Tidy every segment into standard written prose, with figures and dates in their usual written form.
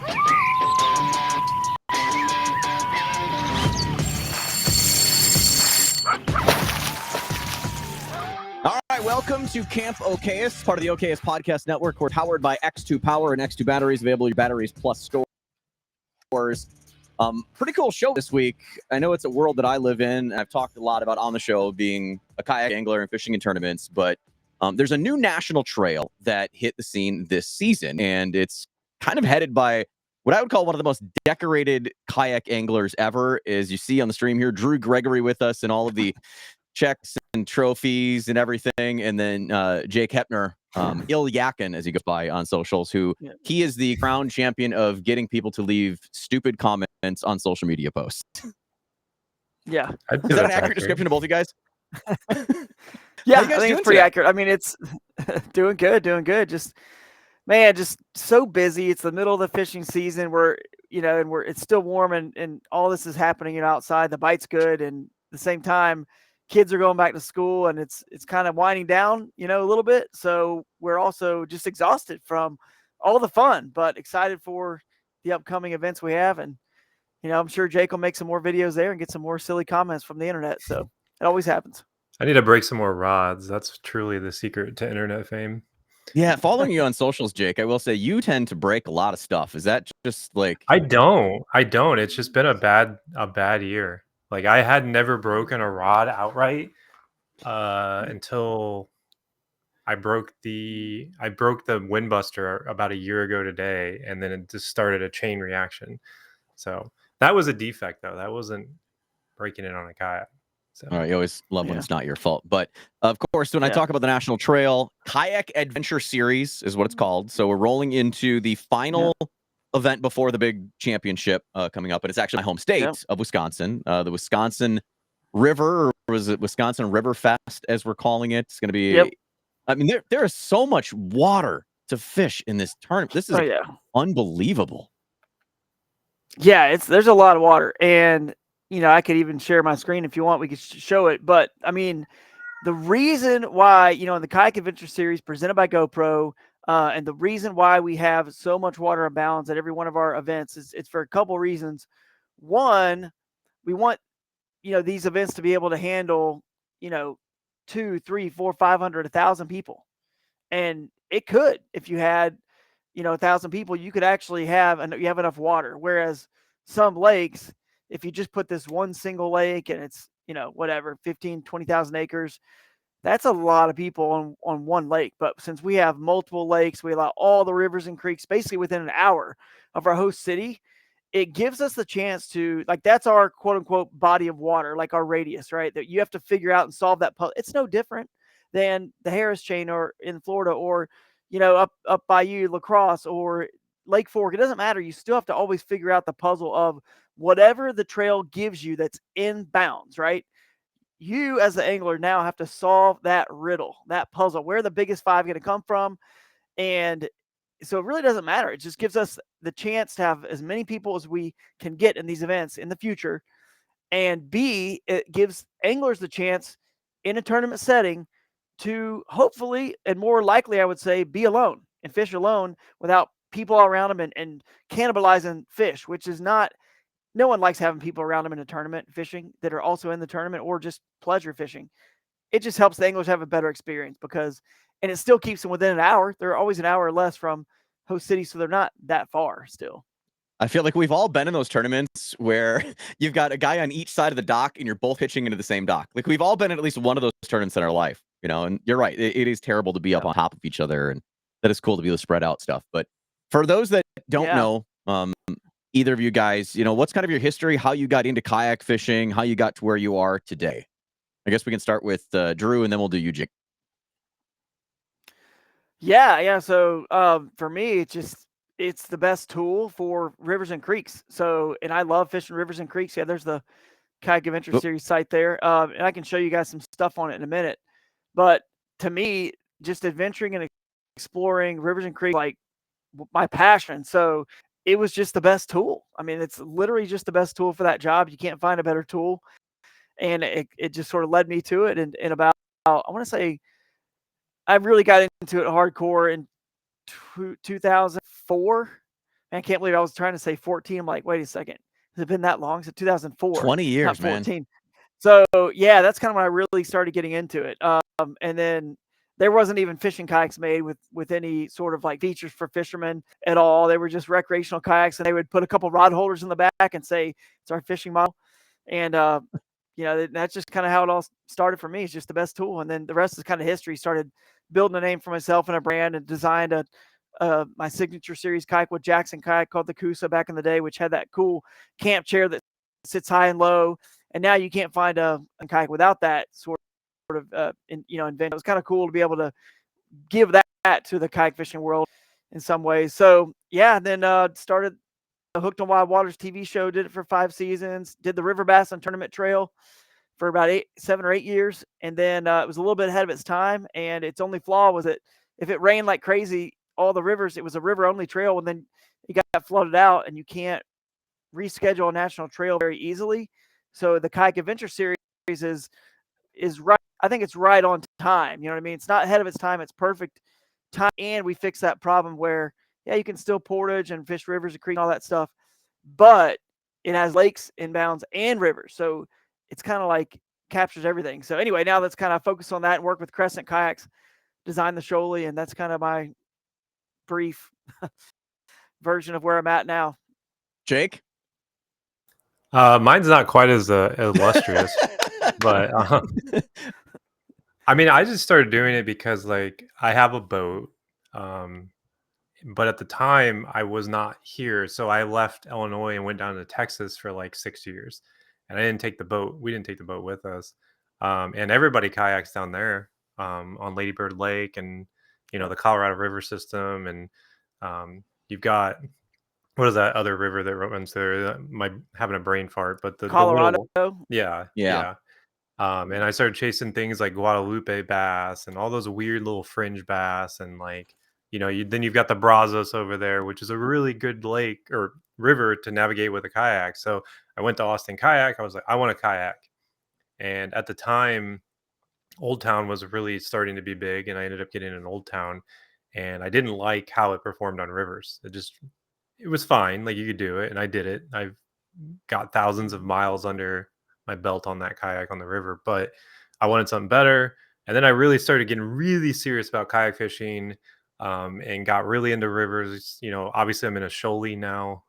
All right, welcome to Camp Okayest, part of the Okayest podcast network. We're powered by X2 Power and X2 batteries, available at your Batteries Plus stores. Pretty cool show this week. I know it's a world that I live in. I've talked a lot about on the show being a kayak angler and fishing in tournaments, but there's a new national trail that hit the scene this season, and it's kind of headed by what I would call one of the most decorated kayak anglers ever. As you see on the stream here, Drew Gregory with us and all of the checks and trophies and everything, and then Jake Hepner, Yakin, as he goes by on socials, who he is the crown champion of getting people to leave stupid comments on social media posts. Yeah. Is that an accurate description of both you guys? Yeah, I think it's pretty accurate. I mean, it's doing good. Just so busy. It's the middle of the fishing season where, it's still warm and all this is happening outside. The bite's good. And at the same time, kids are going back to school and it's kind of winding down, a little bit. So we're also just exhausted from all the fun, but excited for the upcoming events we have. And, I'm sure Jake will make some more videos there and get some more silly comments from the internet. So it always happens. I need to break some more rods. That's truly the secret to internet fame. Yeah, following you on socials, Jake, I will say you tend to break a lot of stuff. Is that just like... I don't. It's just been a bad year. Like I had never broken a rod outright until I broke the Windbuster about a year ago today, and then it just started a chain reaction. So that was a defect, though. That wasn't breaking it on a kayak. So. All right, you always love when it's not your fault. But of course, when I talk about the National Trail, Kayak Adventure Series is what it's called. So we're rolling into the final event before the big championship coming up, and it's actually my home state of Wisconsin, the Wisconsin River, or was it Wisconsin River Fest, as we're calling it? It's going to be. I mean, there is so much water to fish in this tournament. This is unbelievable. Yeah, there's a lot of water, and I could even share my screen if you want. We could show it, but I mean, the reason why in the Kayak Adventure Series presented by GoPro. And the reason why we have so much water and balance at every one of our events is it's for a couple of reasons. One, we want, these events to be able to handle, 2, 3, 4, 500, 1,000 people. And it could, if you had, 1,000 people, you could actually you have enough water. Whereas some lakes, if you just put this one single lake and it's, 15, 20,000 acres, that's a lot of people on one lake. But since we have multiple lakes, we allow all the rivers and creeks basically within an hour of our host city. It gives us the chance to, that's our quote unquote body of water, like our radius, right? That you have to figure out and solve that puzzle. It's no different than the Harris Chain or in Florida or, up by you, La Crosse or Lake Fork. It doesn't matter. You still have to always figure out the puzzle of whatever the trail gives you that's in bounds, right? You as the angler now have to solve that riddle, that puzzle. Where are the biggest five going to come from? And so it really doesn't matter. It just gives us the chance to have as many people as we can get in these events in the future. And B, it gives anglers the chance in a tournament setting to hopefully, and more likely, I would say, be alone and fish alone without people around them and cannibalizing fish, which is not... No one likes having people around them in a tournament fishing that are also in the tournament or just pleasure fishing. It just helps the anglers have a better experience and it still keeps them within an hour. They're always an hour or less from host cities, so they're not that far still. I feel like we've all been in those tournaments where you've got a guy on each side of the dock and you're both pitching into the same dock. Like we've all been in at least one of those tournaments in our life, and you're right. It is terrible to be up on top of each other, and that is cool to be able to spread out stuff. But for those that don't know, either of you guys, what's kind of your history, how you got into kayak fishing, how you got to where you are today? I guess we can start with Drew, and then we'll do you, Jake. Yeah. So for me, it's the best tool for rivers and creeks. So, and I love fishing rivers and creeks. Yeah, there's the Kayak Adventure Series site there. And I can show you guys some stuff on it in a minute. But to me, just adventuring and exploring rivers and creeks, like my passion. So it was just the best tool. I mean, it's literally just the best tool for that job. You can't find a better tool. And it just sort of led me to it. And about, I want to say, I really got into it hardcore in 2004. Man, I can't believe I was trying to say 14. I'm like, wait a second. Has it been that long? Since 2004. 20 years, not man. 14. So yeah, that's kind of when I really started getting into it. And then there wasn't even fishing kayaks made with any sort of like features for fishermen at all. They were just recreational kayaks, and they would put a couple rod holders in the back and say it's our fishing model. And that's just kind of how it all started for me. It's just the best tool, and then the rest is kind of history. Started building a name for myself and a brand, and designed my signature series kayak with Jackson kayak called the Kusa back in the day, which had that cool camp chair that sits high and low. And now you can't find a kayak without that sort of invention. It was kind of cool to be able to give that to the kayak fishing world in some ways. So yeah, then started the Hooked on Wild Waters TV show. Did it for 5 seasons. Did the River Bass and Tournament Trail for about 7 or 8 years, and then it was a little bit ahead of its time. And its only flaw was that if it rained like crazy, all the rivers, it was a river-only trail, and then it got flooded out, and you can't reschedule a national trail very easily. So the Kayak Adventure Series is right. I think it's right on time. You know what I mean? It's not ahead of its time. It's perfect time, and we fixed that problem where you can still portage and fish rivers and creeks and all that stuff, but it has lakes, inbounds, and rivers. So it's kind of like captures everything. So anyway, now let's kind of focus on that and work with Crescent Kayaks, design the Shoaly, and that's kind of my brief version of where I'm at now. Jake? Mine's not quite as illustrious, but I mean, I just started doing it because like I have a boat, but at the time I was not here, so I left Illinois and went down to Texas for like 6 years, and I didn't take the boat. We didn't take the boat with us, and everybody kayaks down there on Lady Bird Lake and the Colorado River system, and you've got. What is that other river that runs there? I'm having a brain fart, but the Colorado. Yeah. And I started chasing things like Guadalupe bass and all those weird little fringe bass, and like then you've got the Brazos over there, which is a really good lake or river to navigate with a kayak. So I went to Austin Kayak. I was like, I want a kayak, and at the time, Old Town was really starting to be big, and I ended up getting an Old Town, and I didn't like how it performed on rivers. It was fine. Like you could do it, and I did it. I've got thousands of miles under my belt on that kayak on the river, but I wanted something better. And then I really started getting really serious about kayak fishing, and got really into rivers. Obviously I'm in a Shoaly now,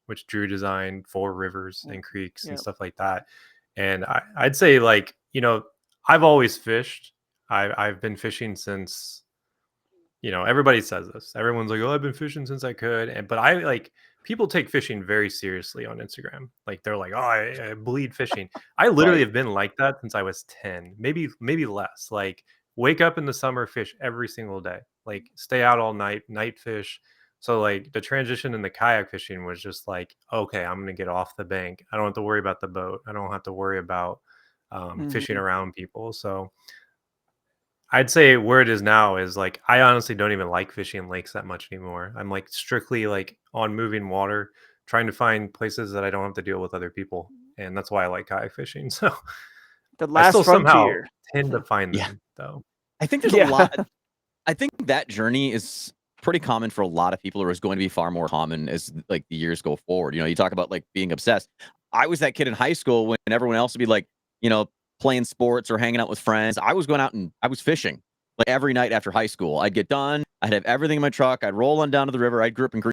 which Drew designed for rivers and creeks and stuff like that. And I'd say like, I've always fished. I've been fishing since, everybody says this. Everyone's like, "Oh, I've been fishing since I could." But I like people take fishing very seriously on Instagram. Like they're like, "Oh, I bleed fishing." I literally have been like that since I was 10, maybe less. Like wake up in the summer, fish every single day. Like stay out all night fish. So like the transition in the kayak fishing was just like, okay, I'm gonna get off the bank. I don't have to worry about the boat. I don't have to worry about fishing around people. So I'd say where it is now is like I honestly don't even like fishing lakes that much anymore. I'm like strictly like on moving water, trying to find places that I don't have to deal with other people, and that's why I like kayak fishing. So The I last still somehow frontier. tend to find Yeah. them though. I think there's a lot. I think that journey is pretty common for a lot of people, or is going to be far more common as like the years go forward. You talk about like being obsessed. I was that kid in high school when everyone else would be like, playing sports or hanging out with friends. I was going out and I was fishing like every night after high school. I'd get done. I'd have everything in my truck. I'd roll on down to the river. I grew up in Green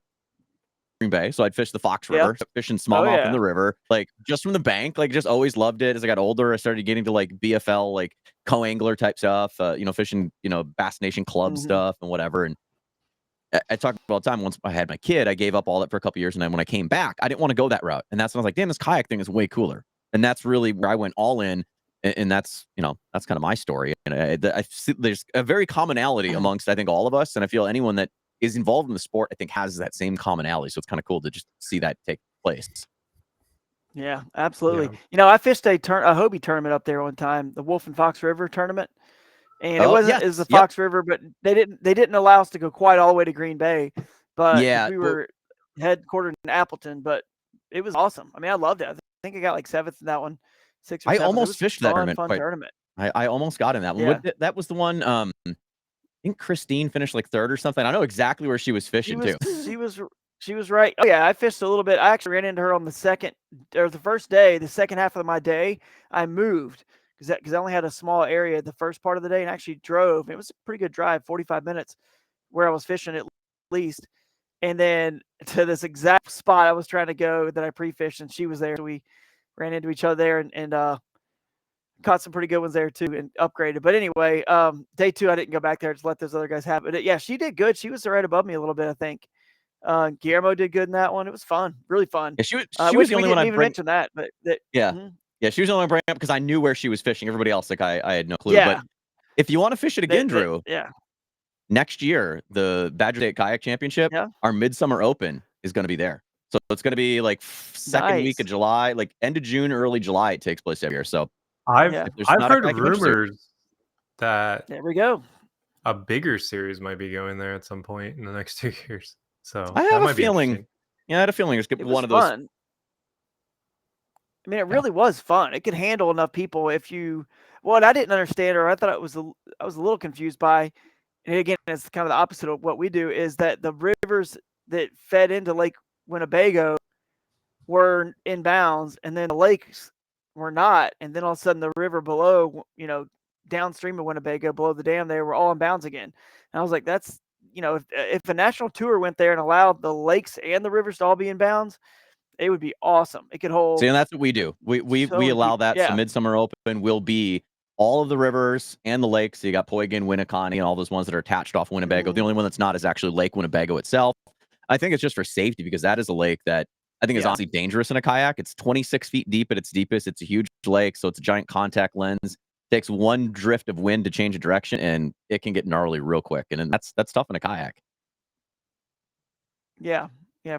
Bay, so I'd fish the Fox River, fishing smallmouth in the river, like just from the bank. Like just always loved it. As I got older, I started getting to like BFL, like co-angler type stuff, fishing, Bass Nation Club stuff and whatever. And I talk all the time. Once I had my kid, I gave up all that for a couple years, and then when I came back, I didn't want to go that route. And that's when I was like, damn, this kayak thing is way cooler. And that's really where I went all in. And that's, that's kind of my story. And I see there's a very commonality amongst, I think, all of us. And I feel anyone that is involved in the sport, I think, has that same commonality. So it's kind of cool to just see that take place. Yeah, absolutely. Yeah. I fished a Hobie tournament up there one time, the Wolf and Fox River tournament. And it wasn't as the Fox River, but they didn't allow us to go quite all the way to Green Bay. But we were headquartered in Appleton, but it was awesome. I mean, I loved it. I think I got like 7th in that one. 6th or 7th. I almost fished that tournament. Fun tournament. I almost got in that one. Yeah. That was the one. I think Christine finished like 3rd or something. I know exactly where she was fishing too. She was right. Oh yeah, I fished a little bit. I actually ran into her on the first day, the second half of my day. I moved because I only had a small area the first part of the day, and actually drove. It was a pretty good drive, 45 minutes, where I was fishing at least, and then to this exact spot I was trying to go that I pre-fished, and she was there. So we ran into each other there and caught some pretty good ones there too and upgraded. But anyway, day 2 I didn't go back there, just let those other guys have it. Yeah, she did good. She was right above me a little bit, I think. Guillermo did good in that one. It was fun, really fun. Yeah, she was the only one I mention that, but yeah, she was the only one I bring up because I knew where she was fishing. Everybody else, like I had no clue. Yeah. But if you want to fish it again, Drew, yeah, next year the Badger State Kayak Championship, our Midsummer Open is going to be there. So it's going to be like second week of July, like end of June, early July. It takes place every year. So I've heard rumors that there we go. A bigger series might be going there at some point in the next 2 years. So I have a feeling. Yeah, I had a feeling it was one of those. Fun. I mean, it really was fun. It could handle enough people if you. What I didn't understand, or I thought I was a little confused by, and again, it's kind of the opposite of what we do, is that the rivers that fed into Lake Winnebago were in bounds, and then the lakes were not, and then all of a sudden the river below, downstream of Winnebago, below the dam, they were all in bounds again. And I was like, that's, if a national tour went there and allowed the lakes and the rivers to all be in bounds, it would be awesome. It could hold. See, and that's what we do. We allow that. So Midsummer Open will be all of the rivers and the lakes. So you got Poygan, Winneconne, and all those ones that are attached off Winnebago. The only one that's not is actually Lake Winnebago itself. I think it's just for safety because that is a lake that I think is honestly dangerous in a kayak. It's 26 feet deep at its deepest. It's a huge lake, so it's a giant contact lens. Takes one drift of wind to change a direction, and it can get gnarly real quick. And that's tough in a kayak. Yeah,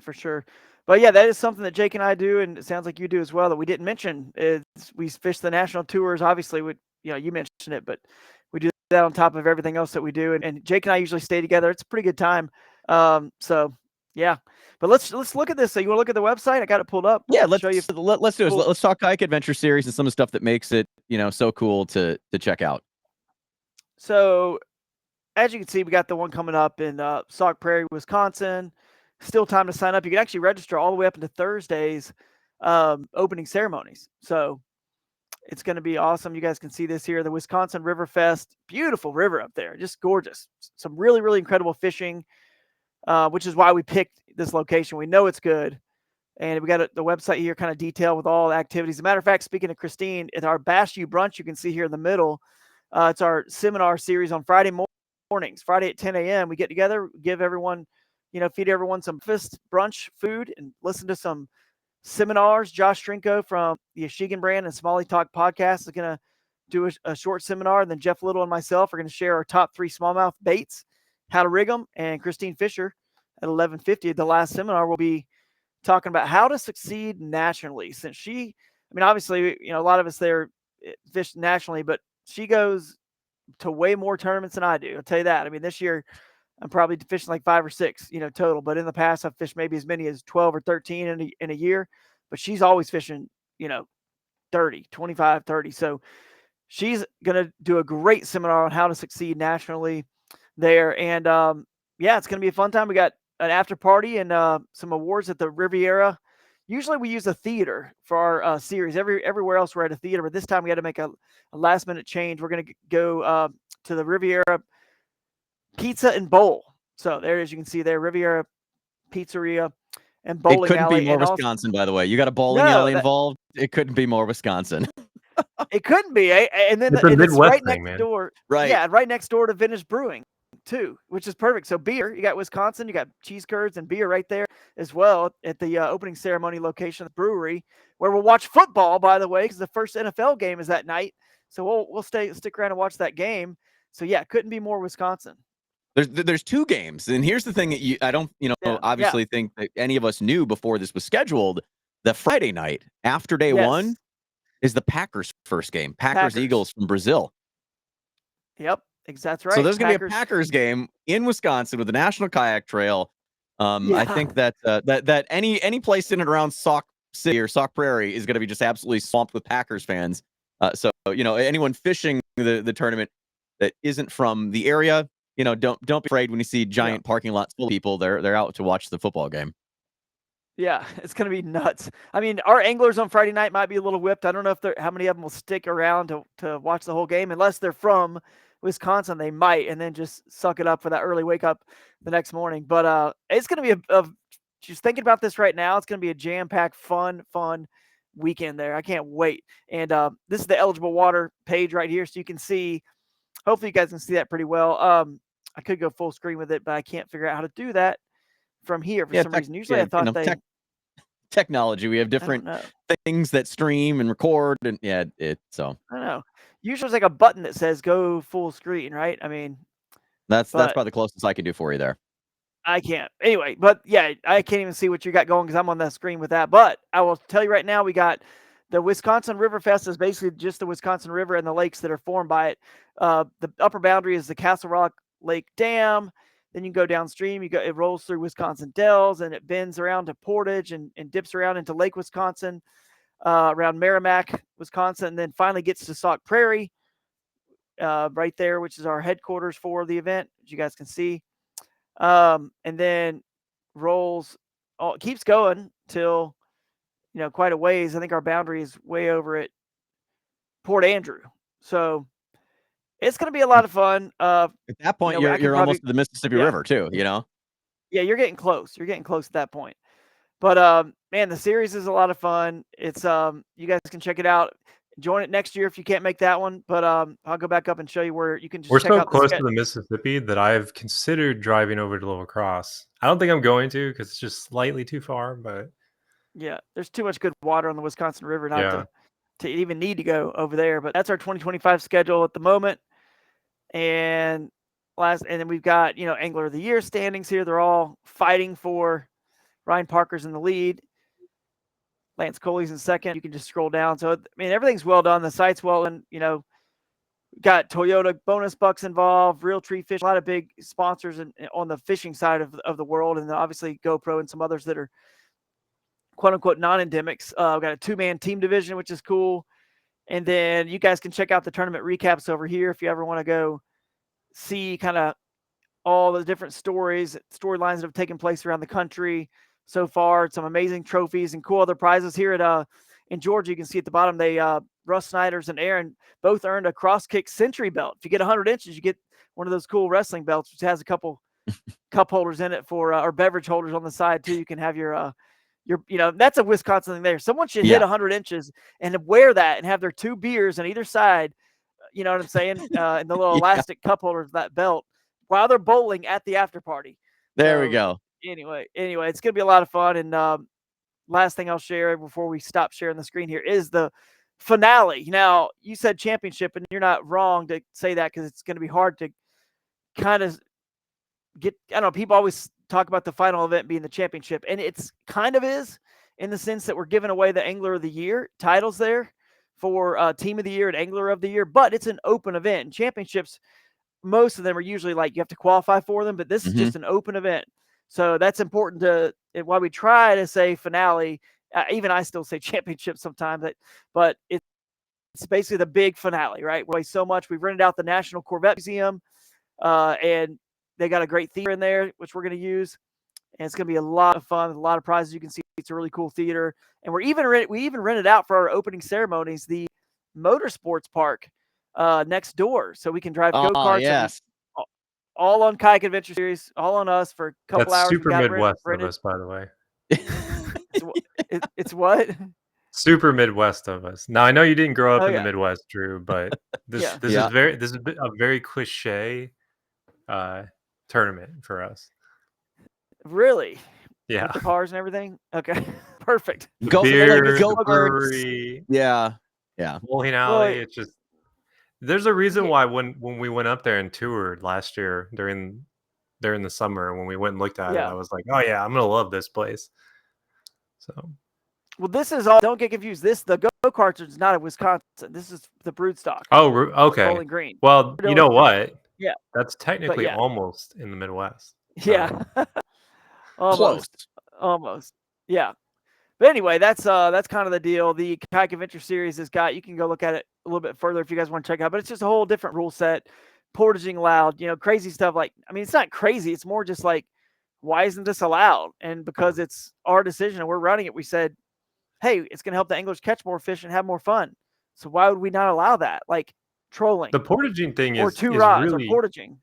for sure. But yeah, that is something that Jake and I do, and it sounds like you do as well. That we didn't mention is we fish the national tours. Obviously, you mentioned it, but we do that on top of everything else that we do. And Jake and I usually stay together. It's a pretty good time. So yeah. But let's look at this. So you want to look at the website? I got it pulled up. Yeah, let's show you. Let's do it. Let's talk Kayak Adventure Series and some of the stuff that makes it, so cool to check out. So, as you can see, we got the one coming up in Sauk Prairie, Wisconsin. Still time to sign up. You can actually register all the way up into Thursday's opening ceremonies. So it's going to be awesome. You guys can see this here, the Wisconsin River Fest. Beautiful river up there, just gorgeous. Some really, really incredible fishing. Which is why we picked this location. We know it's good. And we got the website here kind of detailed with all the activities. As a matter of fact, speaking of Christine, at our Bash U brunch, you can see here in the middle, it's our seminar series on Friday mornings. Friday at 10 a.m. We get together, give everyone, feed everyone some brunch food and listen to some seminars. Josh Strinko from the Ashegan brand and Smalley Talk podcast is going to do a short seminar. And then Jeff Little and myself are going to share our top 3 smallmouth baits, how to rig them, and Christine Fisher at 11:50. The last seminar will be talking about how to succeed nationally. Since obviously, a lot of us there fish nationally, but she goes to way more tournaments than I do. I'll tell you that. I mean, this year I'm probably fishing like 5 or 6, total. But in the past, I've fished maybe as many as 12 or 13 in a year. But she's always fishing, 30, 25, 30. So she's going to do a great seminar on how to succeed nationally there. And it's going to be a fun time. We got an after party and some awards at the Riviera. Usually we use a theater for our series. Everywhere else we're at a theater, but this time we had to make a last minute change. We're going to go to the Riviera Pizza and Bowl. So there, as you can see there, Riviera Pizzeria and bowling alley. It couldn't be more Wisconsin, by the way. You got a bowling alley involved. It couldn't be more Wisconsin. It couldn't be, eh? And then it's right next door. Right. Yeah, right next door to Vintage Brewing too, which is perfect. So beer, you got Wisconsin, you got cheese curds and beer right there as well at the opening ceremony location of the brewery, where we'll watch football, by the way, because the first NFL game is that night. So we'll stick around and watch that game. So yeah, couldn't be more Wisconsin. There's 2 games, and here's the thing that I don't obviously think that any of us knew before this was scheduled. The Friday night after day 1 is the Packers' first game. Packers Eagles from Brazil. Yep, that's right. So there's going to be a Packers game in Wisconsin with the National Kayak Trail. I think that any place in and around Sauk City or Sauk Prairie is going to be just absolutely swamped with Packers fans. So anyone fishing the tournament that isn't from the area, don't be afraid when you see giant parking lots full of people. They're out to watch the football game. Yeah, it's going to be nuts. I mean, our anglers on Friday night might be a little whipped. I don't know how many of them will stick around to watch the whole game. Unless they're from Wisconsin, they might, and then just suck it up for that early wake up the next morning. But it's going to be just thinking about this right now, it's going to be a jam-packed, fun weekend there. I can't wait. And this is the eligible water page right here, so you can see. Hopefully, you guys can see that pretty well. I could go full screen with it, but I can't figure out how to do that from here for some reason. Usually, I thought technology. We have different things that stream and record, and so I don't know. Usually, there's like a button that says "Go full screen," right? I mean, that's probably the closest I can do for you there. I can't. Anyway, but yeah, I can't even see what you got going because I'm on the screen with that. But I will tell you right now, we got the Wisconsin River Fest is basically just the Wisconsin River and the lakes that are formed by it. The upper boundary is the Castle Rock Lake Dam. Then you go downstream. It rolls through Wisconsin Dells and it bends around to Portage and dips around into Lake Wisconsin, around Merrimack, Wisconsin, and then finally gets to Sauk Prairie, right there, which is our headquarters for the event, as you guys can see. And then keeps going till, quite a ways. I think our boundary is way over at Port Andrew. So it's going to be a lot of fun. At that point, you're almost to the Mississippi River too, Yeah, you're getting close. You're getting close at that point. But man, the series is a lot of fun. It's you guys can check it out. Join it next year if you can't make that one. But I'll go back up and show you where you can just check out. We're so close to the Mississippi that I've considered driving over to La Crosse. I don't think I'm going to because it's just slightly too far. But yeah, there's too much good water on the Wisconsin River not to even need to go over there. But that's our 2025 schedule at the moment. And then we've got Angler of the Year standings here. They're all fighting for. Ryan Parker's in the lead. Lance Coley's in second. You can just scroll down. So, I mean, everything's well done. The site's well done. Got Toyota bonus bucks involved, Real Tree Fish, a lot of big sponsors on the fishing side of the world, and obviously GoPro and some others that are quote-unquote non-endemics. We've got a two-man team division, which is cool. And then you guys can check out the tournament recaps over here if you ever want to go see kind of all the different storylines that have taken place around the country so far. Some amazing trophies and cool other prizes here in Georgia. You can see at the bottom, Russ Snyder's and Aaron both earned a cross kick century belt. If you get 100 inches, you get one of those cool wrestling belts, which has a couple cup holders in it for or beverage holders on the side too. You can have your that's a Wisconsin thing there. Someone should hit 100 inches and wear that and have their two beers on either side. You know what I'm saying? In the little elastic cup holders of that belt while they're bowling at the after party. There we go. Anyway, it's going to be a lot of fun. And last thing I'll share before we stop sharing the screen here is the finale. Now, you said championship, and you're not wrong to say that because it's going to be hard to kind of get, I don't know, people always talk about the final event being the championship, and it's kind of is in the sense that we're giving away the Angler of the Year titles there for Team of the Year and Angler of the Year, but it's an open event. And championships, most of them are usually like you have to qualify for them, but this is just an open event. So that's important while we try to say finale, even I still say championship sometimes, but it's basically the big finale, right? We so much. We've rented out the National Corvette Museum, and they got a great theater in there, which we're going to use. And it's going to be a lot of fun, a lot of prizes. You can see it's a really cool theater. And we even rented out for our opening ceremonies the motorsports park next door, so we can drive go-karts. Yes. All on Kayak Adventure Series, all on us for a couple hours. That's super Midwest of us, by the way. It's what? Super Midwest of us. Now I know you didn't grow up in the Midwest, Drew, but this is a very cliche tournament for us. Really? Yeah. With the cars and everything? Okay. Perfect. Beer, brewery. Yeah. Bowling alley. It's just there's a reason why when we went up there and toured last year during the summer when we went and looked at it, I was like, oh yeah, I'm gonna love this place. So well, this is all. Don't get confused. The go-karts is not in Wisconsin. This is the Broodstock. Oh, okay. Bowling Green. Well, you know what? Yeah. That's technically almost in the Midwest. Yeah. Almost. Yeah. But anyway, that's kind of the deal. The Kayak Adventure Series has got, you can go look at it a little bit further if you guys want to check out, but it's just a whole different rule set, portaging allowed, crazy stuff. Like, I mean, it's not crazy. It's more just like why isn't this allowed? And because it's our decision and we're running it, we said, hey, it's going to help the anglers catch more fish and have more fun. So why would we not allow that? Like trolling The portaging thing or is two is rods or really portaging.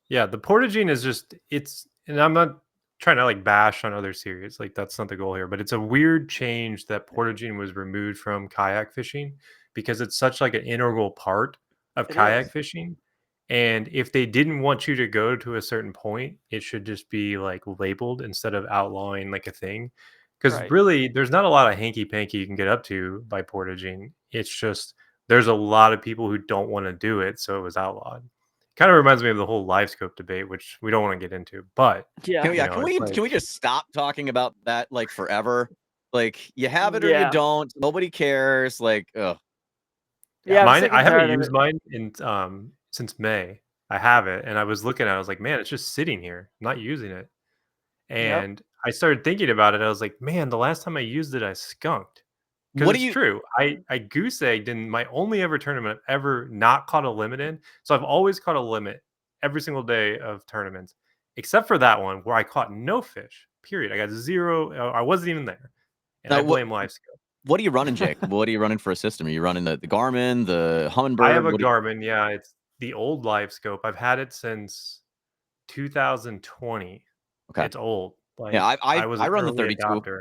yeah. The portaging is just and I'm not trying to like bash on other series, like that's not the goal here, but it's a weird change that portaging was removed from kayak fishing because it's such like an integral part of It kayak is. fishing. And if they didn't want you to go to a certain point, it should just be like labeled instead of outlawing like a thing. Because Right. really, there's not a lot of hanky panky you can get up to by portaging. It's just there's a lot of people who don't want to do it, so it was outlawed. Kind of reminds me of the whole live scope debate, which we don't want to get into. But Yeah. Can, you yeah, know, can it's we like can we just stop talking about that like forever? Like you have it or you Yeah. don't. Nobody cares. Like, ugh. Yeah. I'm mine. sick I and haven't tired of used it. mine in since May. I have it, and I was looking at it. I was like, man, it's just sitting here. I'm not using it. Yep. And I started thinking about it. I was like, man, the last time I used it, I skunked. Because What do it's you? true. I goose egged in my only ever tournament I've ever not caught a limit in. So I've always caught a limit every single day of tournaments, except for that one where I caught no fish. Period. I got zero. I wasn't even there, and I What blame live scope. what are you running, Jake? What are you running for a system? Are you running the Garmin, the I have Humminbird? a What do you? Garmin. Yeah, it's the old live scope. I've had it since 2020. Okay. It's old. Yeah, Like I was I an run the early 32. adopter,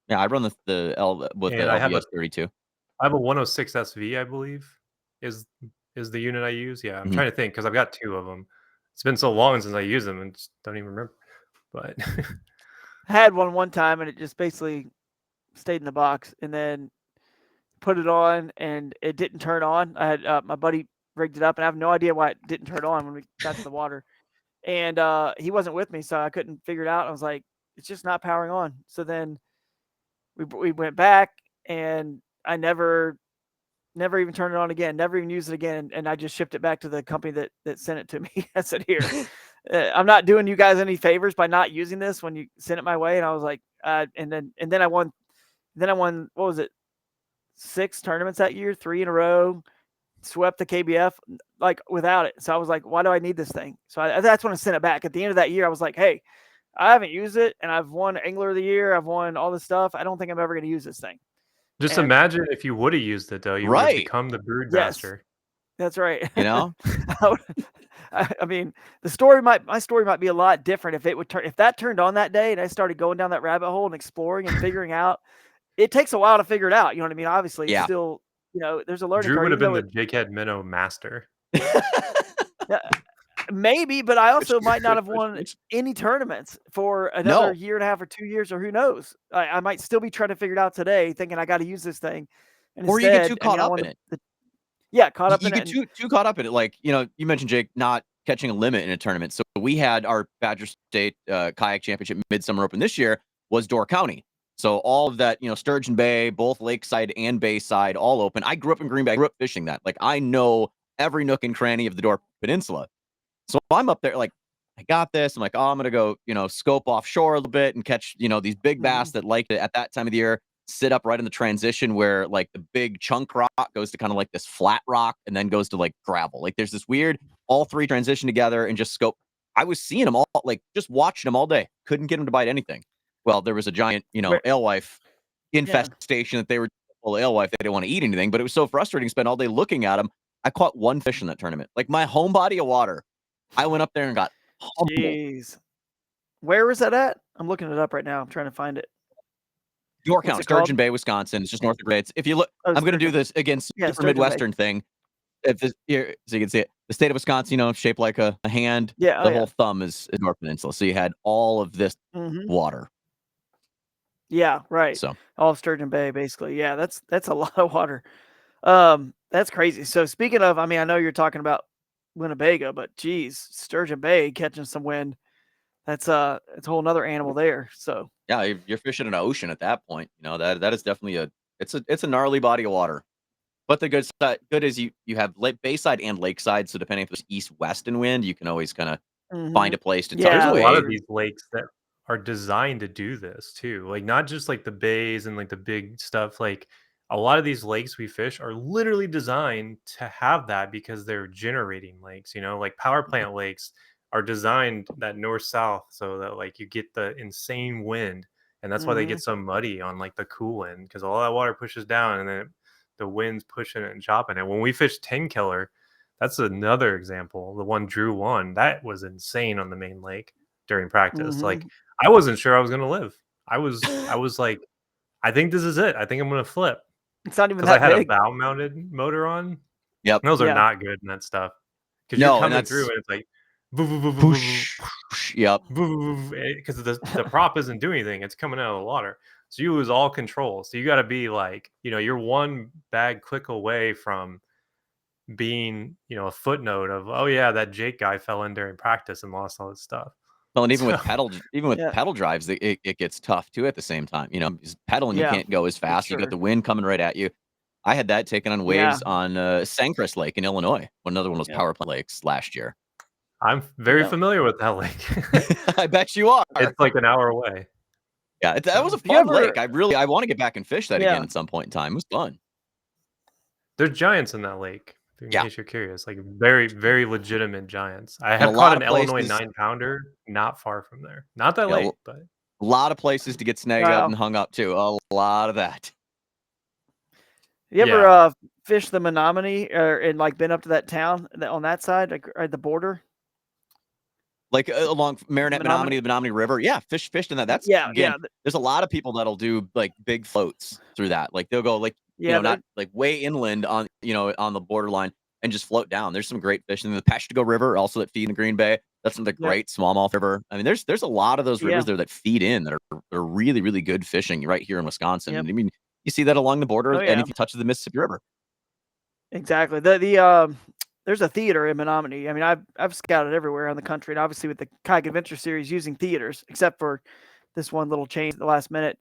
Yeah, I run the L with the and LVS 32. I have a 106 SV, I believe, is is the unit I use. Yeah, I'm Mhm. trying to think because I've got two of them. It's been so long since I used them and just don't even remember. But I had one time and it just basically stayed in the box, and then put it on and it didn't turn on. I had my buddy rigged it up, and I have no idea why it didn't turn on when we got to the water. And he wasn't with me, so I couldn't figure it out. I was like, it's just not powering on. So then we went back, and I never even turned it on again. Never even used it again. And I just shipped it back to the company that sent it to me. I said, here, I'm not doing you guys any favors by not using this when you sent it my way. And I was like, and then I won. Then I won. What was it? 6 tournaments that year, 3 in a row, swept the KBF like without it. So I was like, why do I need this thing? So that's when I sent it back. At the end of that year, I was like, hey, I haven't used it, and I've won Angler of the Year. I've won all this stuff. I don't think I'm ever going to use this thing. just And imagine if you would have used it though, you would have Right. become the brood yes, master. that's right. You know? I mean, my story might be a lot different if that turned on that day and I started going down that rabbit hole and exploring and figuring out. It takes a while to figure it out. You know what I mean? Obviously, it's Yeah. still, there's a learning Drew curve, would have even been though the Jakehead Minnow master. yeah, maybe, but I also might not Good have won question. any tournaments for another No. year and a half or 2 years, or who knows? I might still be trying to figure it out today, thinking I got to use this thing. And Or you get too instead, I caught mean, I up won in it. caught up You in it. get too caught up in it. Like, you mentioned, Jake, not catching a limit in a tournament. So we had our Badger State Kayak Championship Midsummer Open this year was Door County. So all of that, Sturgeon Bay, both Lakeside and Bayside, all open. I grew up in Green Bay. I grew up fishing that. Like, I know every nook and cranny of the Door Peninsula. So I'm up there like, I got this. I'm like, oh, I'm going to go, scope offshore a little bit and catch, these big bass that like it at that time of the year. Sit up right in the transition where like the big chunk rock goes to kind of like this flat rock and then goes to like gravel. Like there's this weird, all three transition together and just scope. I was seeing them all, like just watching them all day. Couldn't get them to bite anything. Well, there was a giant, Where, alewife yeah, infestation that they were full of alewife. They didn't want to eat anything, but it was so frustrating to spend all day looking at them. I caught one fish in that tournament. Like my home body of water. I went up there and got humbled. jeez, where was that at? I'm looking it up right now. I'm trying to find it. Door What's County, it called? Sturgeon Bay, Wisconsin. It's just north of Grades. If you look, Oh, I'm going to do Sturgeon. this against Yeah, super Sturgeon Bay. Midwestern thing. If this here, so you can see it. The state of Wisconsin, shaped like a hand. Yeah, The whole thumb is North Peninsula. So you had all of this water. Yeah, right. So All of Sturgeon Bay, basically. Yeah, that's a lot of water. That's crazy. So speaking of, I mean, I know you're talking about Winnebago, but geez, Sturgeon Bay catching some wind. It's a whole nother animal there. So yeah, you're fishing in an ocean at that point. That is definitely it's a gnarly body of water. But the good is you have Bayside and Lakeside. So depending if it's east-west in wind, you can always kind of find a place to tuck There's a yeah, lot away. of these lakes that are designed to do this too. Like not just like the bays and like the big stuff. Like a lot of these lakes we fish are literally designed to have that because they're generating lakes, like power plant lakes. are designed that north-south so that like you get the insane wind, and that's why they get so muddy on like the cool end, because all that water pushes down and then the wind's pushing it and chopping it. When we fished 10 killer, that's another example. The one Drew won, that was insane on the main lake during practice. Like I wasn't sure I was gonna live. I was like, I think this is it. I think I'm gonna flip. It's not even Because I that had big. a bow mounted motor on. Yep. Those are Yeah. not good in that stuff. Because you're No, and coming that's through and it's like yep. because the prop isn't doing anything. It's coming out of the water. So you lose all control. So you got to be like, you're one bad click away from being, a footnote of, oh yeah, that Jake guy fell in during practice and lost all his stuff. Well, and even with Yeah. pedal drives, it gets tough too at the same time. Pedaling, you Yeah, can't go as fast. You got sure. the wind coming right at you. I had that taken on waves on Sandcrest Lake in Illinois. Another one of those power plant lakes last year. I'm very familiar with that lake. I bet you are. It's like an hour away. Yeah, that was a If you fun ever- lake. I want to get back and fish that Yeah. again at some point in time. It was fun. There's giants in that lake, in Yeah. case you're curious. Like very, very legitimate giants. I a have lot caught an of Illinois places- 9-pounder not far from there. Not that Yeah, late, but A lot of places to get snagged up Wow. and hung up too. A lot of that. You ever Yeah. fished the Menominee and like been up to that town on that side, like at the border? Like along Marinette, Menominee? the Menominee River. Yeah, fished in that. That's Yeah, again, yeah. there's a lot of people that'll do like big floats through that. Like they'll go like, Yeah, not like way inland on, on the borderline and just float down. There's some great fish in the Peshtigo River also that feed in the Green Bay. That's another great smallmouth river. I mean, there's a lot of those rivers there that feed in that are really, really good fishing right here in Wisconsin. Yep. I mean, you see that along the border Oh, yeah. and if you touch the Mississippi River. Exactly. There's a theater in Menominee. I mean, I've scouted everywhere around the country, and obviously with the Kayak Adventure Series using theaters, except for this one little change at the last minute.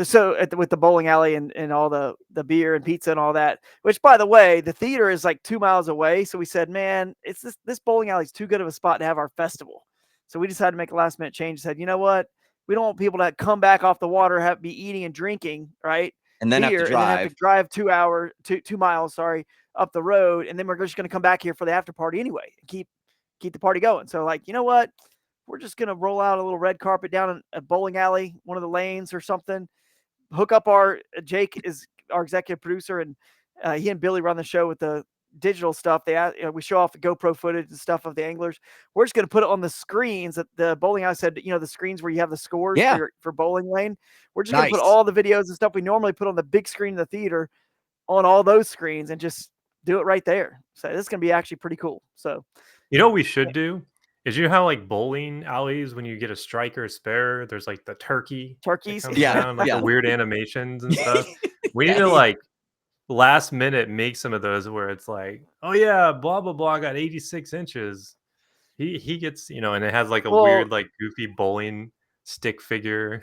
So with the bowling alley and all the beer and pizza and all that, which by the way, the theater is like 2 miles away. So we said, man, it's this bowling alley is too good of a spot to have our festival. So we decided to make a last minute change. Said, you know what? We don't want people to come back off the water, be eating and drinking, right? And then Here, have to drive. and then have to drive 2 miles, up the road, and then we're just going to come back here for the after party anyway and keep the party going. So like, you know what? We're just going to roll out a little red carpet down in a bowling alley, one of the lanes or something. Hook up Jake is our executive producer, and he and Billy run the show with the digital stuff. We show off the GoPro footage and stuff of the anglers. We're just going to put it on the screens that the bowling alley said, the screens where you have the scores for bowling lane. We're just going to put all the videos and stuff we normally put on the big screen in the theater on all those screens and just do it right there. So this is going to be actually pretty cool. So, what we should do is, how like bowling alleys, when you get a strike or a spare, there's like the turkeys that comes down, like the weird animations and stuff. We need to like last minute make some of those where it's like, oh yeah, blah blah blah got 86 inches. He gets, and it has like a weird like goofy bowling stick figure.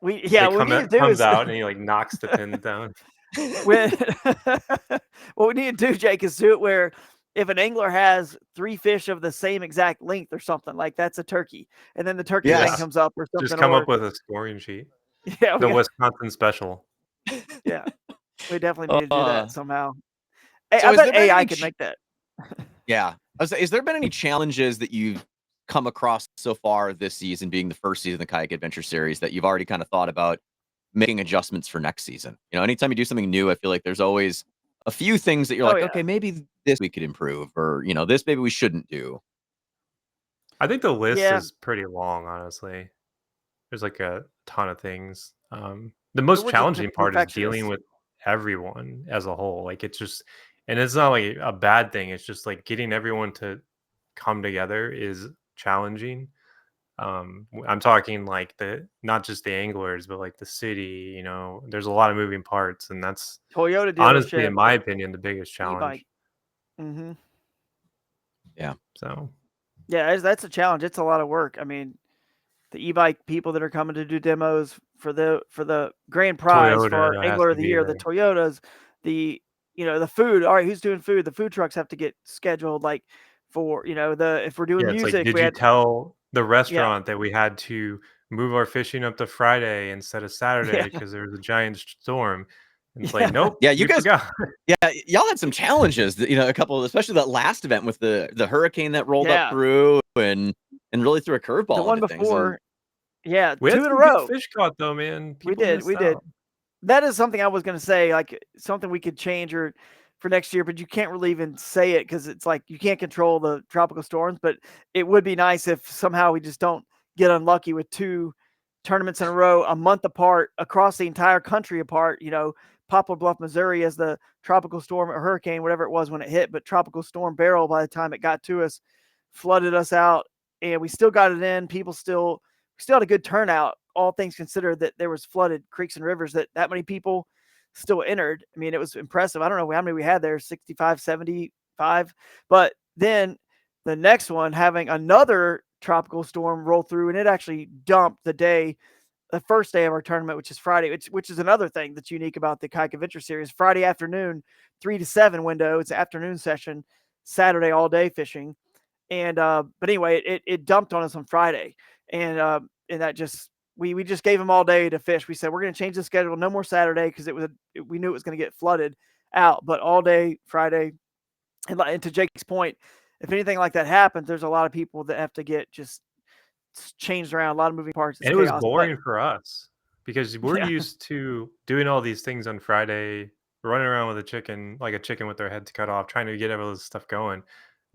Comes out and he like knocks the pins down. What we need to do, Jake, is do it where if an angler has 3 fish of the same exact length or something, like that's a turkey, and then the turkey thing comes up or something. Just come up with a scoring sheet. Yeah, Wisconsin special. Yeah, we definitely need to do that somehow. So I bet AI could make that. Yeah. Has there been any challenges that you've come across so far this season, being the first season of the Kayak Adventure Series, that you've already kind of thought about making adjustments for next season? Anytime you do something new, I feel like there's always a few things that you're okay, maybe this we could improve, or this maybe we shouldn't do. I think the list is pretty long, honestly. There's like a ton of things. The most challenging part is dealing with everyone as a whole. Like it's not like a bad thing. It's just like getting everyone to come together is challenging. I'm talking like not just the anglers, but like the city. There's a lot of moving parts, and that's Toyota dealership, honestly, in my opinion, the biggest challenge. Mm-hmm. Yeah. So. Yeah, that's a challenge. It's a lot of work. I mean, the e-bike people that are coming to do demos for the grand prize Toyota for Angler of the Year, the Toyotas, the food. All right, who's doing food? The food trucks have to get scheduled. Like for if we're doing music. Like, did you tell the restaurant that we had to move our fishing up to Friday instead of Saturday because there was a giant storm? And it's like, nope, Yeah, you you guys, forgot. yeah, y'all had some challenges, a couple, especially that last event with the hurricane that rolled up through and really threw a The curveball one into things. And before, yeah, We had 2 in a some good row. fish caught though, man. We People missed we did. out. That is something I was going to say, like something we could change or for next year, but you can't really even say it because it's like you can't control the tropical storms. But it would be nice if somehow we just don't get unlucky with 2 tournaments in a row, a month apart, across the entire country apart. Poplar Bluff, Missouri, as the tropical storm or hurricane, whatever it was when it hit, but tropical storm barrel by the time it got to us, flooded us out, and we still got it in. People still had a good turnout, all things considered, that there was flooded creeks and rivers that many people still entered. I mean, it was impressive. I don't know how many we had there, 65, 75. But then the next one, having another tropical storm roll through, and it actually dumped the first day of our tournament, which is Friday, which is another thing that's unique about the Kayak Adventure Series. Friday afternoon, 3 to 7 window. It's an afternoon session, Saturday all day fishing. And but anyway, it dumped on us on Friday, and that just we just gave them all day to fish. We said we're going to change the schedule, no more Saturday because we knew it was going to get flooded out, but all day Friday. And to Jake's point, if anything like that happens, there's a lot of people that have to get just changed around, a lot of moving parts. It's And it was chaos. boring for us because we're Yeah. used to doing all these things on Friday, running around with like a chicken with their heads cut off, trying to get all this stuff going.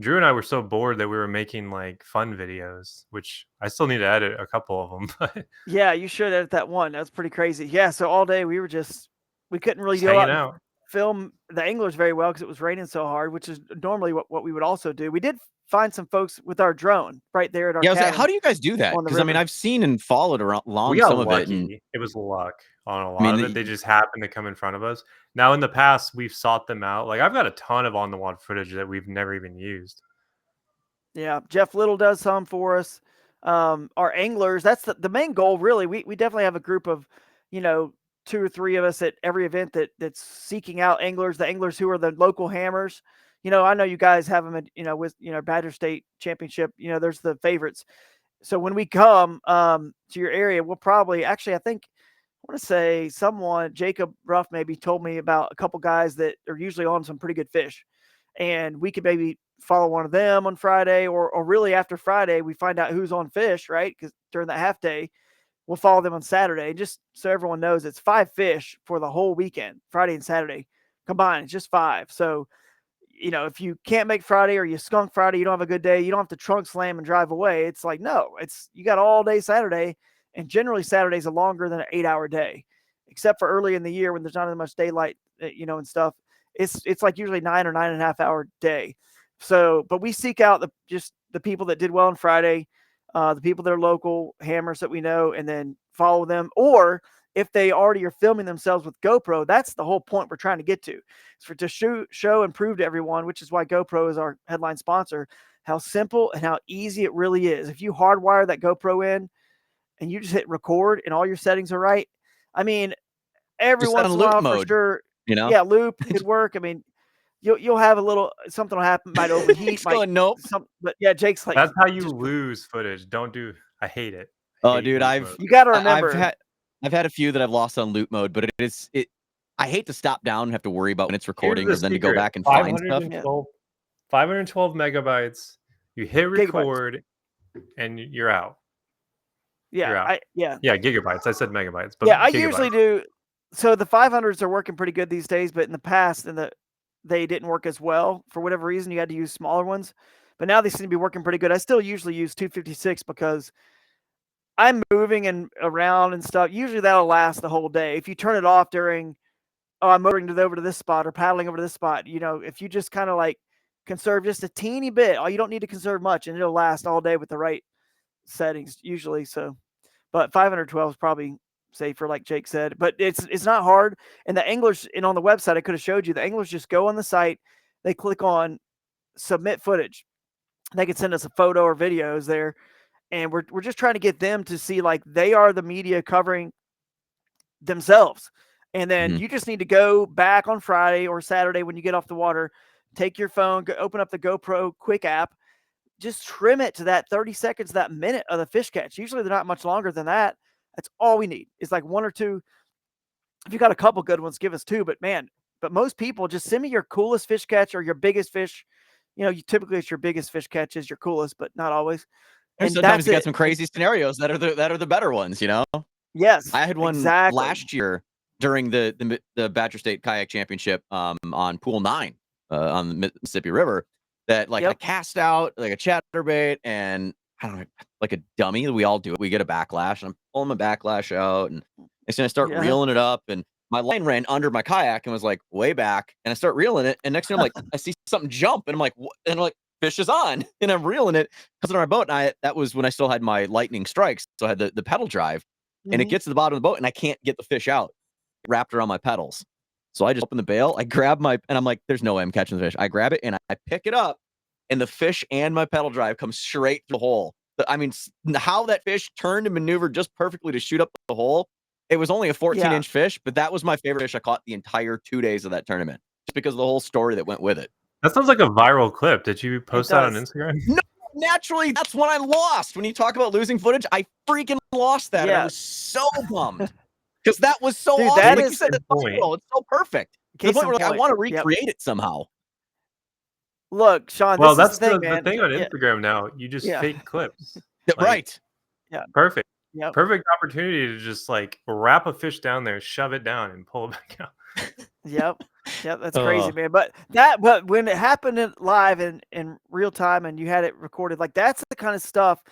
Drew and I were so bored that we were making like fun videos, which I still need to edit a couple of them. But Yeah, you should edit that one. That's pretty crazy. Yeah, so all day we couldn't really just go out hanging and out. film the anglers very well because it was raining so hard, which is normally what we would also do. We did find some folks with our drone right there at our yeah, I was like, cabin how do you guys do that? on the Because I mean, river. I've seen and followed We along got some of it, and lucky. It was luck on a I lot of mean, it. They just happened to come in front of us. Now, in the past, we've sought them out. Like I've got a ton of on the water footage that we've never even used. Yeah, Jeff Little does some for us. Our anglers, that's the main goal, really. We definitely have a group of, 2 or 3 of us at every event that's seeking out anglers, the anglers who are the local hammers. I know you guys have them, with, Badger State Championship, there's the favorites. So when we come to your area, we'll probably, actually, I want to say Jacob Ruff maybe told me about a couple guys that are usually on some pretty good fish. And we could maybe follow one of them on Friday, or really after Friday, we find out who's on fish, right? Because during that half day, we'll follow them on Saturday. Just so everyone knows, it's 5 fish for the whole weekend, Friday and Saturday combined. It's just 5. So, if you can't make Friday or you skunk Friday, you don't have a good day, you don't have to trunk slam and drive away. It's like, no, you got all day Saturday. And generally Saturdays are longer than an 8-hour day, except for early in the year when there's not as much daylight, and stuff. It's like usually 9 or 9.5 hour day. So, but we seek out the people that did well on Friday, the people that are local hammers that we know, and then follow them. Or if they already are filming themselves with GoPro, that's the whole point we're trying to get to. It's to show and prove to everyone, which is why GoPro is our headline sponsor, how simple and how easy it really is. If you hardwire that GoPro in and you just hit record and all your settings are right, I mean, every just set once on in a loop while for mode, sure. Yeah, loop could work. I mean, you'll have a little something will happen, might overheat, Jake's going, nope. but yeah, Jake's like, That's how you lose footage. Don't do. I hate it. Oh, dude, you got to I've remember. I've had a few that I've lost on loop mode, but I hate to stop down and have to worry about when it's Here's recording the or then to go secret. back and find stuff. 512 megabytes. You hit Gigabytes. record, and you're out. You're Yeah, out. yeah, gigabytes. I said megabytes, but yeah. I gigabytes. usually do. So the 500s are working pretty good these days, but in the past, they didn't work as well for whatever reason. You had to use smaller ones, but now they seem to be working pretty good. I still usually use 256 because I'm moving and around and stuff. Usually that'll last the whole day. If you turn it off during, I'm motoring over to this spot or paddling over to this spot, if you just kind of like conserve just a teeny bit, you don't need to conserve much, and it'll last all day with the right settings usually. So, but 512 is probably safer, like Jake said. But it's not hard. And the anglers, and on the website, I could have showed you. The anglers just go on the site, they click on submit footage. They can send us a photo or videos there. And we're just trying to get them to see like they are the media covering themselves. And then you just need to go back on Friday or Saturday when you get off the water, take your phone, open up the GoPro Quick app, just trim it to that 30 seconds, that minute of the fish catch. Usually they're not much longer than that. That's all we need. It's like 1 or 2 if you got a couple good ones, give us 2. But man, most people just send me your coolest fish catch or your biggest fish. Typically it's your biggest fish catch is your coolest, but not always. And sometimes you got some crazy scenarios that are the better ones, Yes, I had one exactly. last year during the Badger State Kayak Championship on Pool 9 on the Mississippi River that I cast out like a chatterbait and I don't know, like a dummy. We all do it. We get a backlash and I'm pulling my backlash out and as soon as I start reeling it up and my line ran under my kayak and was like way back and I start reeling it and next thing I'm like, I see something jump and I'm like, what? And I'm like, fish is on and I'm reeling it because on our boat and that was when I still had my lightning strikes. So I had the pedal drive and it gets to the bottom of the boat and I can't get the fish out wrapped around my pedals. So I just open the bail, I grab and I'm like, there's no way I'm catching the fish. I grab it and I pick it up and the fish and my pedal drive come straight through the hole. I mean, how that fish turned and maneuvered just perfectly to shoot up the hole. It was only a 14-inch fish, but that was my favorite fish I caught the entire 2 days of that tournament just because of the whole story that went with it. That sounds like a viral clip. Did you post that on Instagram? No, naturally, that's when I lost. When you talk about losing footage, I freaking lost that. And I was so bummed because that was so awesome. That like is you said, it's so perfect. To the point where I want to recreate it somehow. Lolook, Sean, well, that's the thing, thing on Instagram now. You just fake clips. Right. Yeah. Perfect. Yep. Perfect opportunity to just wrap a fish down there, shove it down, and pull it back out. Yep, that's crazy, man. But when it happened live in real time and you had it recorded, that's the kind of stuff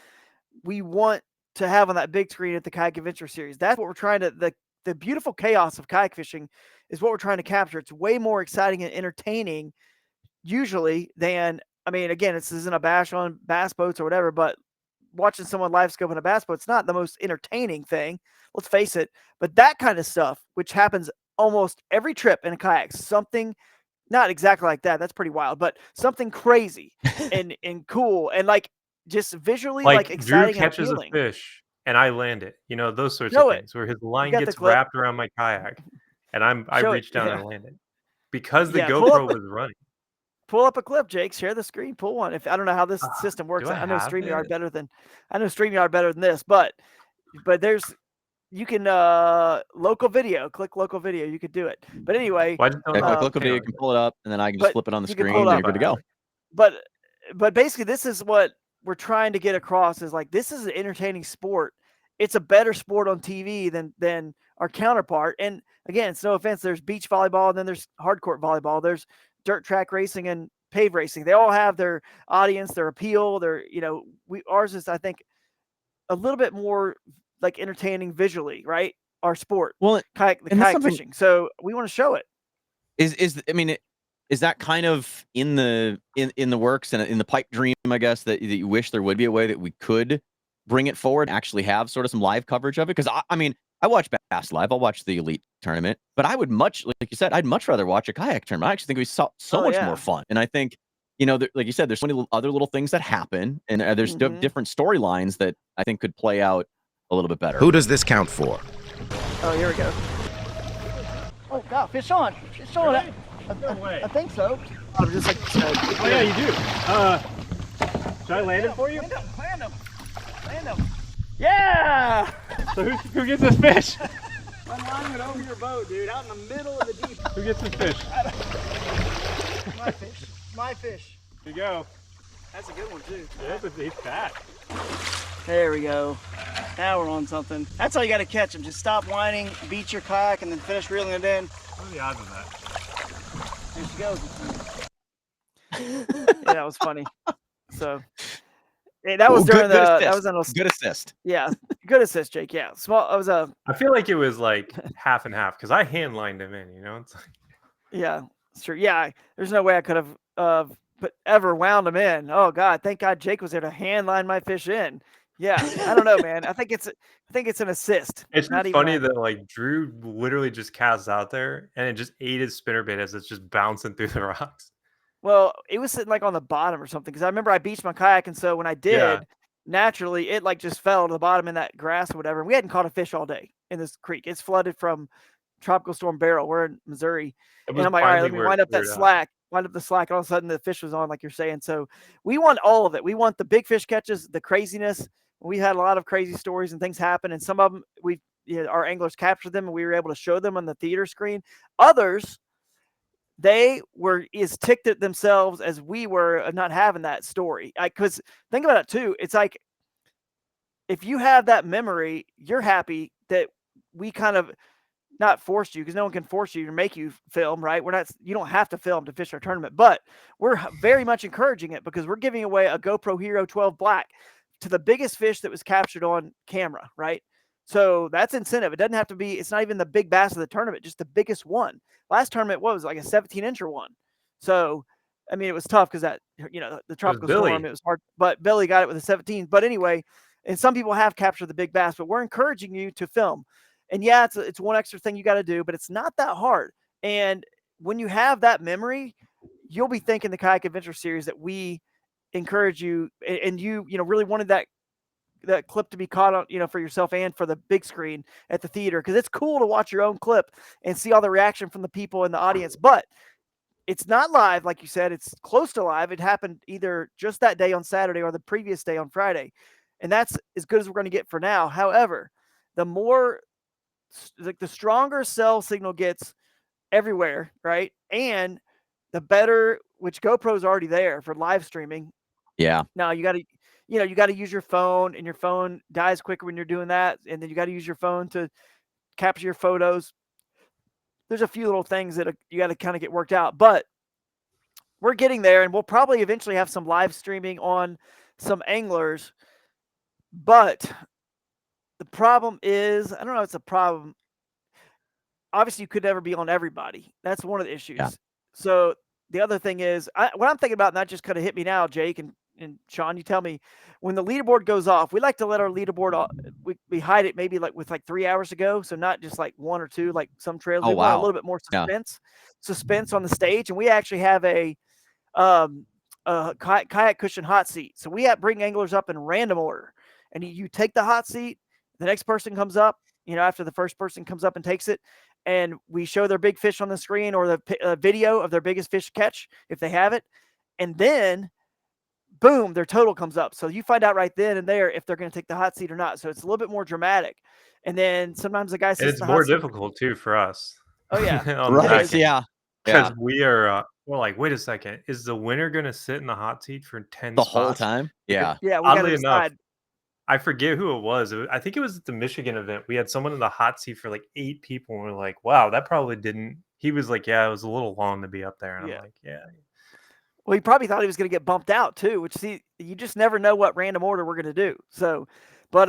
we want to have on that big screen at the Kayak Adventure Series. That's what we're trying to the beautiful chaos of kayak fishing is what we're trying to capture. It's way more exciting and entertaining usually than again, this isn't a bash on bass boats or whatever, but watching someone live scope in a bass boat, it's not the most entertaining thing. Let's face it. But that kind of stuff, which happens almost every trip in a kayak, something not exactly like that. That's pretty wild, but something crazy and cool and just visually exciting. Drew catches and a fish and I land it. Those sorts Show of things where his line got gets wrapped around my kayak and I reach down and land it because the GoPro was running. Pull up a clip, Jake. Share the screen. Pull one. If I don't know how this system works, I know StreamYard better than this, but there's you can local video. Click local video. You could do it. But anyway, click local video. You can pull it up, and then I can just flip it on the screen, and you're good to go. But basically, this is what we're trying to get across: is this is an entertaining sport. It's a better sport on TV than our counterpart. And again, it's no offense. There's beach volleyball, and then there's hardcourt volleyball. There's dirt track racing and pave racing. They all have their audience, their appeal. Ours is, I think, a little bit more entertaining visually, right? Our sport, kayak fishing. So we want to show it. Is that kind of in the works and in the pipe dream, I guess, that you wish there would be a way that we could bring it forward and actually have sort of some live coverage of it? Because I watch bass live. I'll watch the elite tournament, but I would like you said, I'd much rather watch a kayak tournament. I actually think it would be so much more fun. And I think, like you said, there's so many other little things that happen, and there's different storylines that I think could play out a little bit better. Who does this count for? Oh, here we go. Oh God, fish on! Fish on! Really? No way. I think so. I'm just oh yeah, you do. Should I land it for you? Land him. Yeah! So who gets this fish? I'm lying it over your boat, dude, out in the middle of the deep. Who gets this fish? My fish. My fish. Here you go. That's a good one, too. Yeah, he's fat. There we go. Now we're on something. That's how you got to catch them. Just stop whining, beat your kayak, and then finish reeling it in. What are the odds of that? There she goes. Yeah, that was funny. So... Hey, that was during good assist. Yeah, good assist, Jake. Yeah, small. I feel like it was half and half because I hand lined him in. It's yeah, it's true. Yeah, there's no way I could have ever wound him in. Oh God, thank God Jake was there to hand line my fish in. Yeah, I don't know, man. I think it's an assist. It's not funny that Drew literally just casts out there and it just ate his spinnerbait as it's just bouncing through the rocks. Well, it was sitting on the bottom or something because I remember I beached my kayak, and so when I did, naturally it just fell to the bottom in that grass or whatever. We hadn't caught a fish all day in this creek. It's flooded from Tropical Storm Beryl. We're in Missouri, and I'm like, all right, let me wind up that slack. Wind up the slack, and all of a sudden the fish was on, like you're saying. So we want all of it. We want the big fish catches, the craziness. We had a lot of crazy stories and things happen, and some of them our anglers captured them and we were able to show them on the theater screen. Others, they were as ticked at themselves as we were of not having that story. Because think about it too. It's like, if you have that memory, you're happy that we kind of not forced you, because no one can force you to make you film, right? You don't have to film to fish our tournament, but we're very much encouraging it because we're giving away a GoPro Hero 12 Black to the biggest fish that was captured on camera, right? So that's incentive. It doesn't have to be, it's not even the big bass of the tournament, just the biggest one. Last tournament was like a 17-incher one. So, I mean, it was tough because that, the tropical storm, it was hard, but Billy got it with a 17. But anyway, and some people have captured the big bass, but we're encouraging you to film. And yeah, it's one extra thing you got to do, but it's not that hard. And when you have that memory, you'll be thinking the Kayak Adventure Series that we encourage you, and you really wanted that clip to be caught on, for yourself and for the big screen at the theater, because it's cool to watch your own clip and see all the reaction from the people in the audience. But it's not live, like you said. It's close to live. It happened either just that day on Saturday or the previous day on Friday, and that's as good as we're going to get for now. However, the stronger cell signal gets everywhere, right? And the better, which GoPro's already there for live streaming. Yeah. Now you got to use your phone, and your phone dies quicker when you're doing that. And then you got to use your phone to capture your photos. There's a few little things that you got to kind of get worked out, but we're getting there, and we'll probably eventually have some live streaming on some anglers. But the problem is, I don't know if it's a problem. Obviously, you could never be on everybody. That's one of the issues. Yeah. So the other thing is, what I'm thinking about, and that just kind of hit me now, Jake and Sean, you tell me, when the leaderboard goes off, we like to let our leaderboard off. We hide it maybe with 3 hours ago. So not just like one or two, like some trails. Oh, we want a wow. little bit more Yeah. suspense on the stage. And we actually have a kayak cushion hot seat. So we bring anglers up in random order, and you take the hot seat. The next person comes up, after the first person comes up and takes it, and we show their big fish on the screen, or the video of their biggest fish catch if they have it. And then boom, their total comes up. So you find out right then and there if they're going to take the hot seat or not. So it's a little bit more dramatic. And then sometimes the guy says it's more difficult too for us. Oh yeah. Right. Yeah. Because we are, we're like, wait a second, is the winner going to sit in the hot seat for 10 The spots? whole time? Yeah. Yeah. We got to Oddly enough, decide. I forget who it was. I think it was at the Michigan event. We had someone in the hot seat for like 8 people, and we're like, wow, that probably didn't. He was like, yeah, it was a little long to be up there. And I'm like, yeah. Well, he probably thought he was going to get bumped out too, which you just never know what random order we're going to do. So, but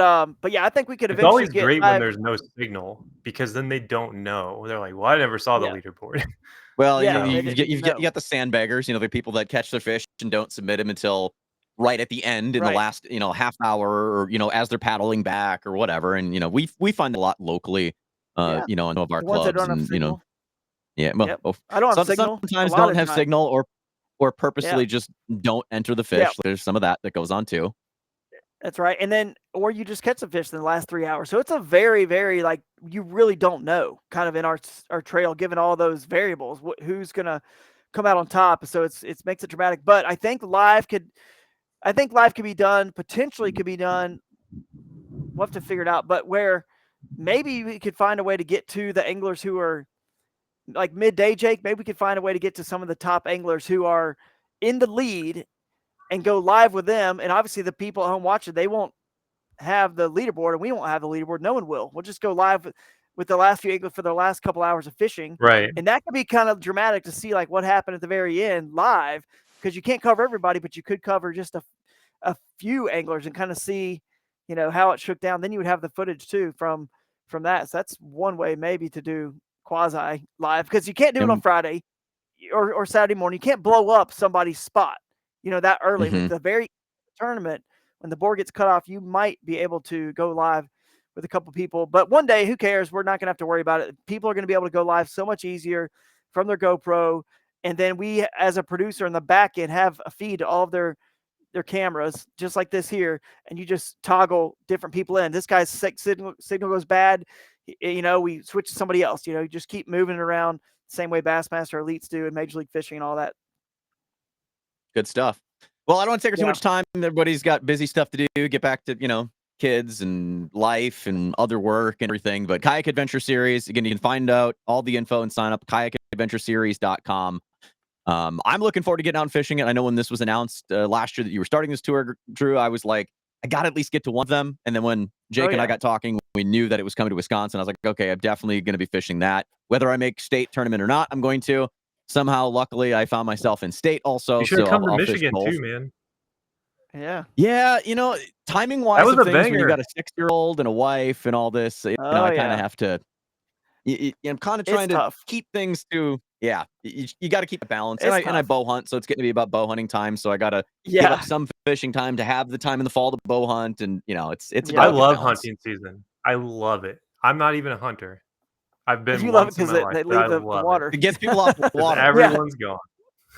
yeah, I think we could eventually It's always great when there's no signal, because then they don't know. They're like, well, I never saw the leaderboard. Well, Yeah, you got the sandbaggers, the people that catch their fish and don't submit them until right at the end in the last, half hour, or, as they're paddling back or whatever. And, we find a lot locally, in some of our clubs, and, yeah, well, I don't have signal. Sometimes don't have signal, or purposely just don't enter the fish. Yeah. There's some of that goes on too. That's right. And then, or you just catch some fish in the last 3 hours. So it's a very, very, you really don't know kind of in our trail, given all those variables, who's going to come out on top. So it makes it dramatic, but I think live could be done, potentially could be done. We'll have to figure it out, but where maybe we could find a way to get to the anglers who are like midday, Jake. Maybe we could find a way to get to some of the top anglers who are in the lead and go live with them. And obviously the people at home watching, they won't have the leaderboard, and we won't have the leaderboard. No one will. We'll just go live with the last few anglers for the last couple hours of fishing. Right. And that could be kind of dramatic to see what happened at the very end live, because you can't cover everybody, but you could cover just a few anglers and kind of see, how it shook down. Then you would have the footage too from that. So that's one way maybe to do quasi live, because you can't do it on Friday or Saturday morning. You can't blow up somebody's spot, that early. With the very tournament, when the board gets cut off, you might be able to go live with a couple people. But one day, who cares? We're not going to have to worry about it. People are going to be able to go live so much easier from their GoPro. And then we, as a producer in the back end, have a feed to all of their cameras, just like this here, and you just toggle different people in. This guy's signal goes bad, we switch to somebody else. You just keep moving it around the same way Bassmaster Elites do in Major League Fishing and all that. Good stuff. Well, I don't want to take too much time. Everybody's got busy stuff to do. Get back to kids and life and other work and everything. But Kayak Adventure Series, again, you can find out all the info and sign up kayakadventureseries.com. I'm looking forward to getting out and fishing it. I know when this was announced last year that you were starting this tour, Drew, I was like, I got to at least get to one of them. And then when Jake and I got talking, we knew that it was coming to Wisconsin. I was like, okay, I'm definitely going to be fishing that. Whether I make state tournament or not, I'm going to. Somehow, luckily, I found myself in state also. You should have so come to I'll fish Michigan both. too, man. Yeah. Yeah, timing wise was of a things when you banger. got a 6-year-old and a wife and all this, I kind of have to. I'm kind of trying to tough. keep things to. Yeah, you got to keep a balance. It's And I bow hunt, so it's getting to be about bow hunting time. So I got to give up some fishing time to have the time in the fall to bow hunt, and it's a I delicate love balance. hunting season. I love it. I'm not even a hunter. I've been You love it once in because my life, they but I leave the love water. It gets people off the 'Cause water. everyone's gone.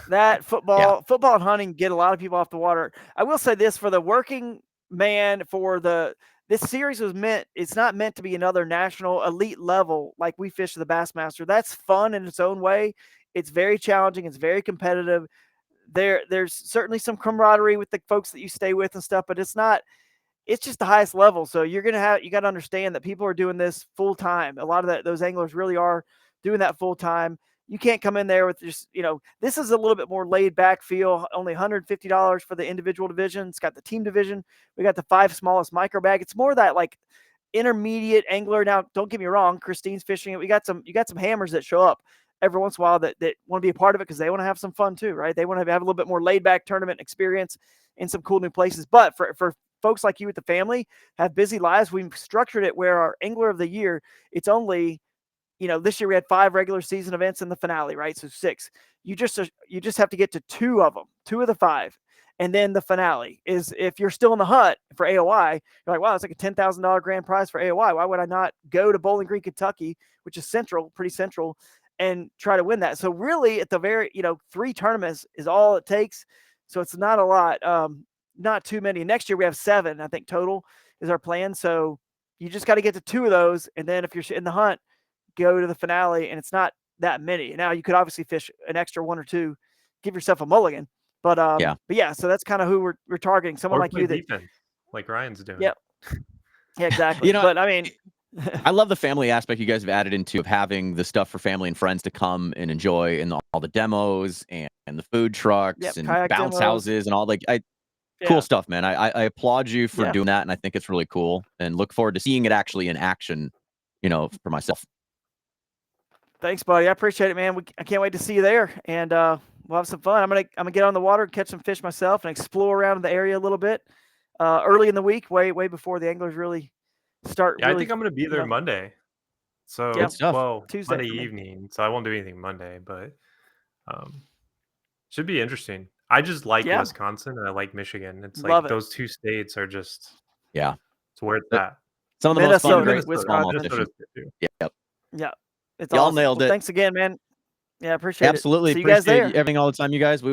That football and hunting get a lot of people off the water. I will say this for the working man, this series it's not meant to be another national elite level like we fish the Bassmaster. That's fun in its own way. It's very challenging. It's very competitive. There's certainly some camaraderie with the folks that you stay with and stuff, but it's just the highest level. So you got to understand that people are doing this full time. A lot of those anglers really are doing that full time. You can't come in there with just, this is a little bit more laid back feel, only $150 for the individual division. It's got the team division. We got the 5 smallest micro bag. It's more that like intermediate angler. Now, don't get me wrong, Christine's fishing it. You got some hammers that show up every once in a while that want to be a part of it because they want to have some fun too, right? They want to have a little bit more laid back tournament experience in some cool new places. But for folks like you with the family, have busy lives, we've structured it where our angler of the year, it's only, this year we had 5 regular season events in the finale, right? So 6. You just have to get to 2 of them, 2 of the 5. And then the finale is if you're still in the hunt for AOI, you're like, wow, it's like a $10,000 grand prize for AOI. Why would I not go to Bowling Green, Kentucky, which is pretty central, and try to win that? So really at the very, 3 tournaments is all it takes. So it's not a lot, not too many. Next year we have 7, I think total is our plan. So you just got to get to 2 of those. And then if you're in the hunt, go to the finale, and it's not that many. Now you could obviously fish an extra 1 or 2, give yourself a mulligan. But yeah, so that's kind of who we're targeting. Someone like you that defense, like Ryan's doing. Yep. Yeah, exactly. But I mean, I love the family aspect you guys have added into of having the stuff for family and friends to come and enjoy, and all the demos and the food trucks and bounce houses and all cool stuff, man. I applaud you for doing that, and I think it's really cool, and look forward to seeing it actually in action, for myself. Thanks, buddy. I appreciate it, man. I can't wait to see you there, and we'll have some fun. I'm gonna get on the water, catch some fish myself, and explore around the area a little bit early in the week, way before the anglers really start. Yeah, I think I'm gonna be there Monday. So Tuesday Monday evening. So I won't do anything Monday, but should be interesting. I just like Wisconsin and I like Michigan. It's like those 2 states are just it's where it's at. Some of the most fun, great Wisconsin. Yep. Yeah. It's Y'all awesome. nailed it. Thanks again, man. Yeah, I appreciate it. Absolutely. See you guys there. Everything all the time, you guys. We